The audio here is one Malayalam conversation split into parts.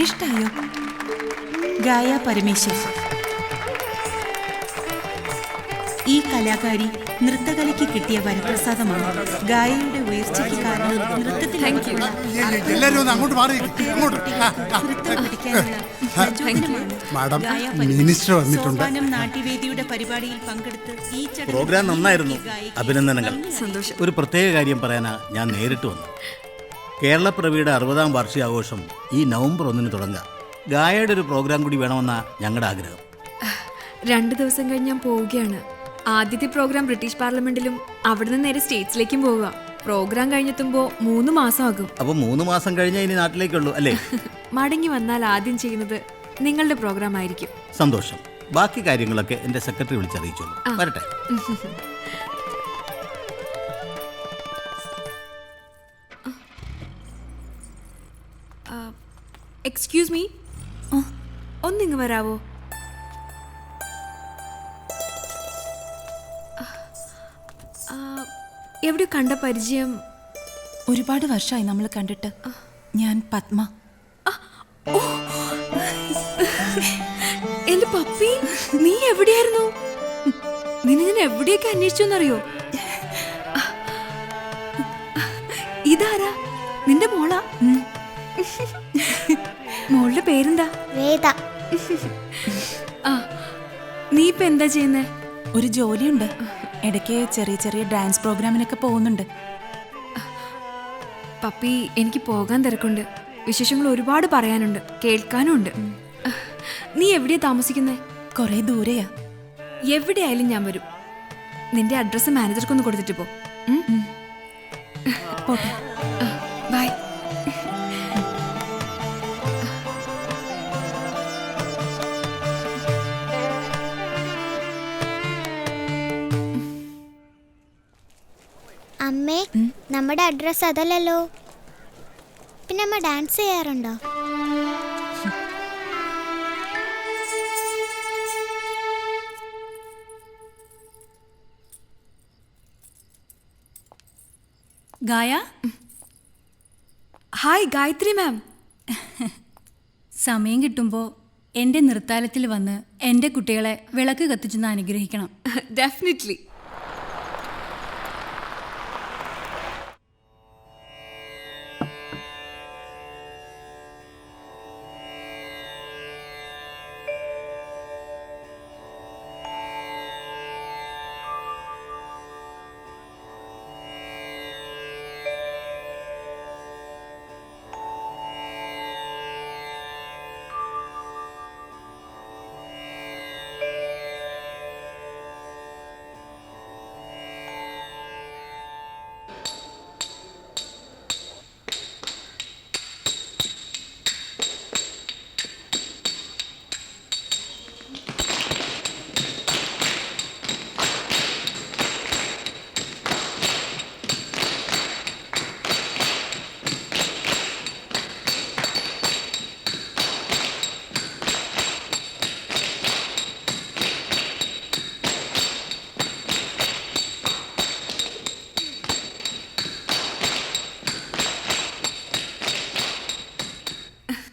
ഇഷ്ടായോ? ഗായ പരമേശ്വർ. ഈ കലാകാരി നൃത്തകലയ്ക്ക് കിട്ടിയ വരപ്രസാദമാണ്. ഗായയുടെ ഉയർച്ചയ്ക്ക് കാരണം നൃത്തത്തിൽ നാട്യവേദിയുടെ പരിപാടിയിൽ പങ്കെടുത്ത് ഈ പ്രോഗ്രാം നന്നായിരുന്നു. അഭിനന്ദനങ്ങൾ. സന്തോഷം. ഒരു പ്രത്യേക കാര്യം പറയാനാ ഞാൻ നേരിട്ട് വന്നു. കേരളപ്പിറവിയുടെ 60ാം വാർഷികാഘോഷം ഈ നവംബർ 1 തുടങ്ങുക. ഗായയുടെ ഒരു പ്രോഗ്രാം കൂടി വേണമെന്നാ ഞങ്ങളുടെ ആഗ്രഹം. 2 ദിവസം കഴിഞ്ഞ് ഞാൻ പോവുകയാണ്. ആദ്യത്തെ പ്രോഗ്രാം ബ്രിട്ടീഷ് പാർലമെന്റിലും അവിടുന്ന് നേരെ സ്റ്റേറ്റ്സിലേക്കും പോവുക. പ്രോഗ്രാം കഴിഞ്ഞെത്തുമ്പോ 3 മാസമാകും. അപ്പൊ 3 മാസം കഴിഞ്ഞാൽ ഇനി നാട്ടിലേക്കുള്ളൂ അല്ലേ? മടങ്ങി വന്നാൽ ആദ്യം ചെയ്യുന്നത് നിങ്ങളുടെ പ്രോഗ്രാം ആയിരിക്കും. സന്തോഷം. ബാക്കി കാര്യങ്ങളൊക്കെ എന്റെ സെക്രട്ടറി വിളിച്ചറിയിച്ചോളൂ. വരട്ടെ. എക്സ്ക്യൂസ് മീ, ഒന്നിങ്ങ് വരാവോ? എവിടെയോ കണ്ട പരിചയം. ഒരുപാട് വർഷമായി നമ്മൾ കണ്ടിട്ട്. ഞാൻ പത്മ. എന്റെ പപ്പി, നീ എവിടെയായിരുന്നു? നിന്നെ ഞാൻ എവിടെയൊക്കെ അന്വേഷിച്ചോന്നറിയോ? ഇതാരാ? നിന്റെ മോളാ? മോളുടെ പേരെന്താ? വേദ. നീ ഇപ്പൊ എന്താ ചെയ്യുന്നേ? ഒരു ജോലിയുണ്ട്. ഇടയ്ക്ക് ചെറിയ ചെറിയ ഡാൻസ് പ്രോഗ്രാമിനൊക്കെ പോകുന്നുണ്ട്. പപ്പി, എനിക്ക് പോകാൻ തിരക്കുണ്ട്. വിശേഷങ്ങൾ ഒരുപാട് പറയാനുണ്ട്, കേൾക്കാനും ഉണ്ട്. നീ എവിടെയാ താമസിക്കുന്നേ? കുറെ ദൂരെയാ. എവിടെയായാലും ഞാൻ വരും. നിന്റെ അഡ്രസ്സ് മാനേജർക്കൊന്ന് കൊടുത്തിട്ട് പോ. ബൈ. അമ്മേ, നമ്മുടെ അഡ്രസ് അതല്ലല്ലോ. പിന്നെ അമ്മ ഡാൻസ് ചെയ്യാറുണ്ടോ? ഗായ. ഹായ് ഗായത്രി മാം. സമയം കിട്ടുമ്പോൾ എൻ്റെ നൃത്താലയത്തിൽ വന്ന് എൻ്റെ കുട്ടികളെ വിളക്ക് കത്തിച്ചെന്ന് അനുഗ്രഹിക്കണം. ഡെഫിനറ്റ്ലി.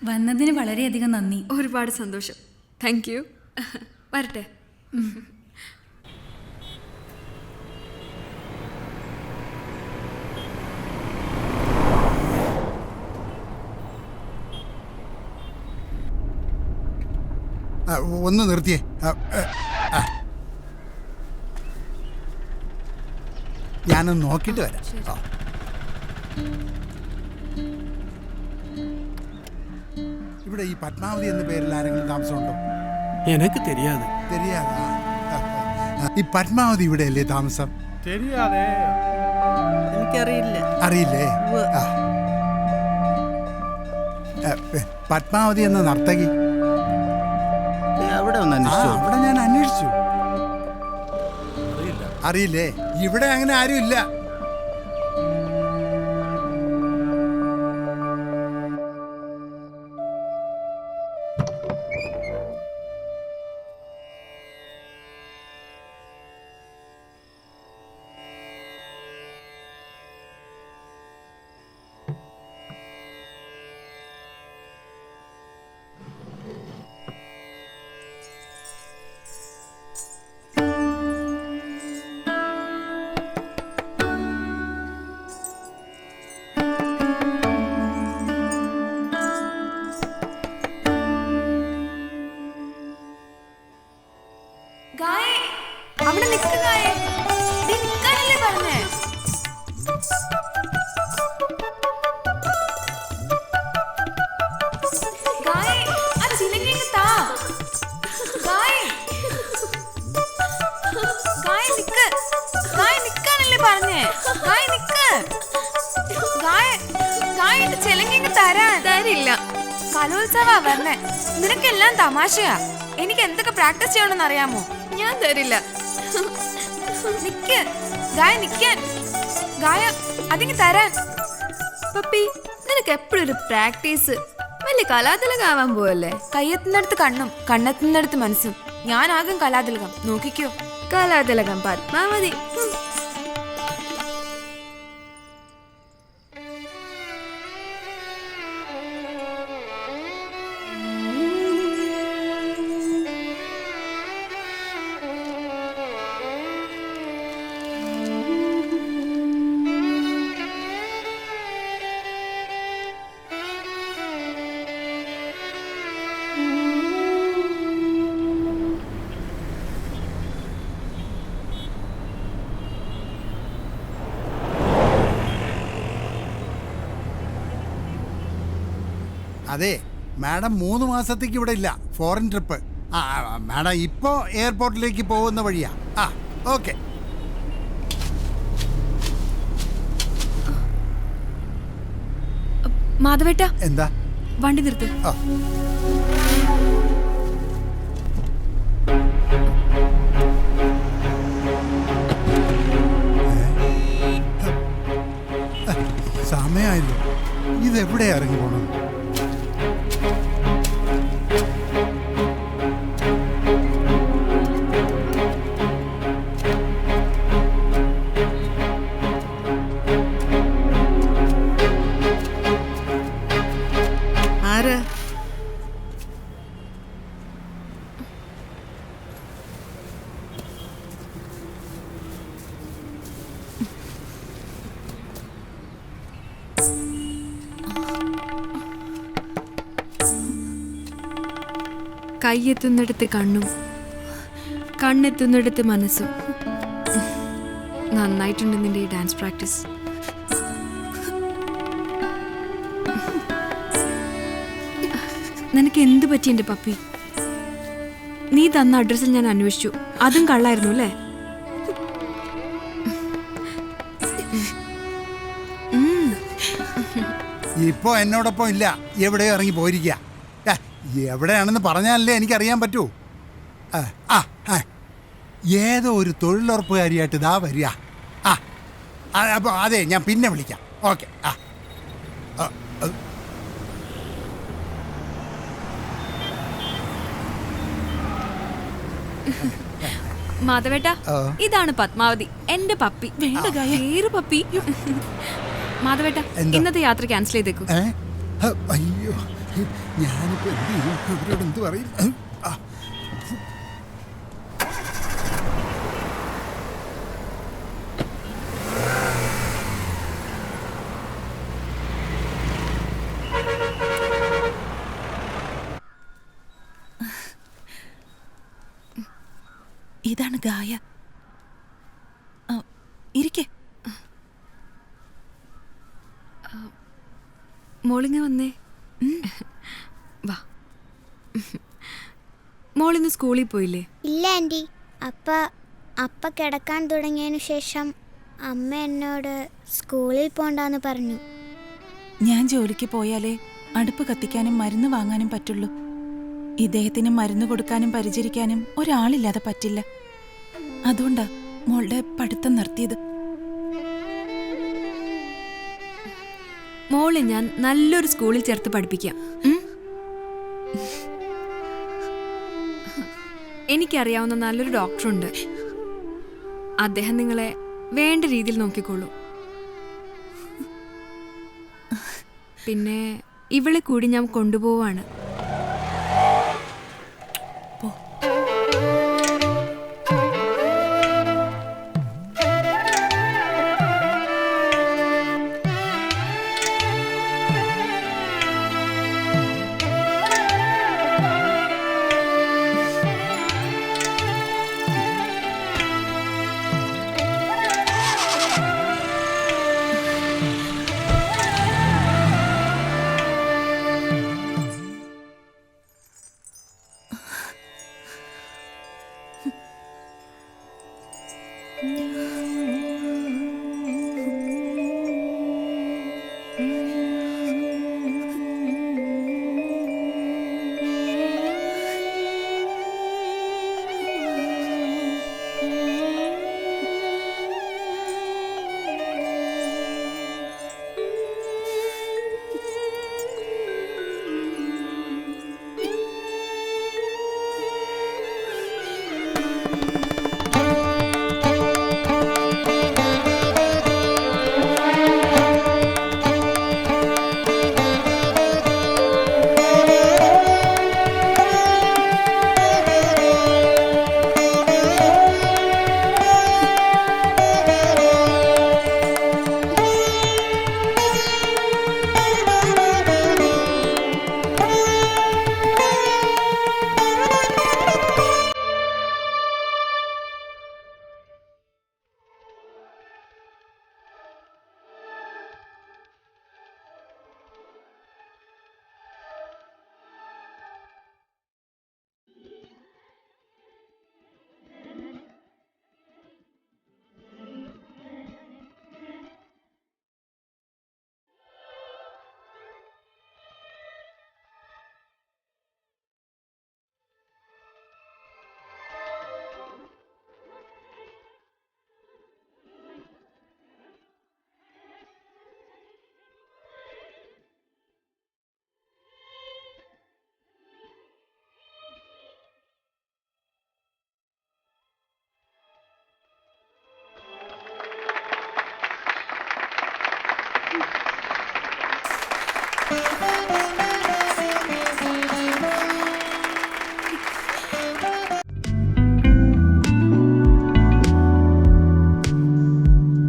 വന്നതിന് വളരെയധികം നന്ദി. ഒരുപാട് സന്തോഷം. Thank you. വരട്ടെ. ഒന്ന് നിർത്തിയേ. ഞാനൊന്ന് നോക്കിയിട്ട് വരാം. ഇവിടെ ഈ പത്മാവതി എന്ന പേരിൽ ആരെങ്കിലും താമസമുണ്ടോ? എനിക്ക് தெரியாது. தெரியாதா? ഈ പത്മാവതി ഇവിടെ അല്ലേ താമസം? தெரியாதே. എനിക്കറിയില്ല. അറിയില്ലേ? പത്മാവതി എന്ന നർത്തകി അവിടെ ഒന്ന് അന്വേഷിച്ചു. അവിടെ ഞാൻ അന്വേഷിച്ചു. അറിയില്ലേ? ഇവിടെ അങ്ങനെ ആരും ഇല്ല. തരില്ല. കലോത്സവ വരണേ. നിനക്കെല്ലാം തമാശയാ. എനിക്ക് എന്തൊക്കെ പ്രാക്ടീസ് ചെയ്യണമെന്ന് അറിയാമോ? ഞാൻ തരില്ല. നിക്ക് ഗായ, നിക്കാൻ ഗായ, അതിങ്ങ് തരാൻ. പപ്പി, നിനക്ക് എപ്പോഴും ഒരു പ്രാക്ടീസ്. വലിയ കലാതിലകാവാൻ പോവല്ലേ? കയ്യെത്തുന്നിടത്ത് കണ്ണും കണ്ണെത്തുന്നിടത്ത് മനസ്സും. ഞാനാകും കലാതിലകം, നോക്കിക്കോ. കലാതിലകം പത്മാവതി. അതെ മാഡം 3 മാസത്തേക്ക് ഇവിടെ ഇല്ല, ഫോറിൻ ട്രിപ്പ്. മാഡം ഇപ്പോ എയർപോർട്ടിലേക്ക് പോകുന്ന വഴിയാ. ഓക്കെ. മാധവേട്ട, എന്താ? വണ്ടി നിർത്ത്. സമയായല്ലോ, ഇതെവിടെ ഇറങ്ങി പോണം? ആരാ? കൈയെത്തുന്നിടത്ത് കണ്ണും കണ്ണെത്തുന്നിടത്ത് മനസ്സും. നന്നായിട്ടുണ്ട് നിന്റെ ഈ ഡാൻസ് പ്രാക്ടീസ്. നിനക്ക് എന്ത് പറ്റി എൻ്റെ പപ്പി? നീ തന്ന അഡ്രസ്സിൽ ഞാൻ അന്വേഷിച്ചു, അതും കള്ളായിരുന്നു അല്ലേ? ഇപ്പോ എന്നോടൊപ്പം ഇല്ല, എവിടെയോ ഇറങ്ങി പോയിരിക്കുക. എവിടെയാണെന്ന് പറഞ്ഞാലല്ലേ എനിക്കറിയാൻ പറ്റൂ. ഏതോ ഒരു തൊഴിലുറപ്പുകാരിയായിട്ട് ഇതാ വരിക. അപ്പോൾ അതെ, ഞാൻ പിന്നെ വിളിക്കാം. ഓക്കെ. മാധവേട്ട, ഇതാണ് പത്മാവതി, എന്റെ പപ്പി. വേണ്ട ഗായ, പപ്പി. മാധവേട്ട, ഇന്നത്തെ യാത്ര ക്യാൻസൽ ചെയ്തേക്കും. അയ്യോ, ഞാനിപ്പോ എന്ത് ചെയ്യും? അവരോട് എന്ത് പറയും? ഇതാണ് ഗായ. ഇരിക്കേ. മോളിങ്ങ വന്നേ. വാ. മോളിന്ന് സ്കൂളിൽ പോയില്ലേ? ഇല്ല ആൻറ്റി. അപ്പ കിടക്കാൻ തുടങ്ങിയതിനു ശേഷം അമ്മ എന്നോട് സ്കൂളിൽ പോണ്ടാന്ന് പറഞ്ഞു. ഞാൻ ജോലിക്ക് പോയാലേ അടുപ്പ് കത്തിക്കാനും മരുന്ന് വാങ്ങാനും പറ്റുള്ളൂ. ഇദ്ദേഹത്തിന് മരുന്ന് കൊടുക്കാനും പരിചരിക്കാനും ഒരാളില്ലാതെ പറ്റില്ല. അതുകൊണ്ടാ മോളുടെ പഠിത്തം നിർത്തിയത്. മോളെ ഞാൻ നല്ലൊരു സ്കൂളിൽ ചേർത്ത് പഠിപ്പിക്കാം. എനിക്കറിയാവുന്ന നല്ലൊരു ഡോക്ടറുണ്ട്. അദ്ദേഹം നിങ്ങളെ വേണ്ട രീതിയിൽ നോക്കിക്കോളൂ. പിന്നെ ഇവളെ കൂടി ഞാൻ കൊണ്ടുപോവാണ്.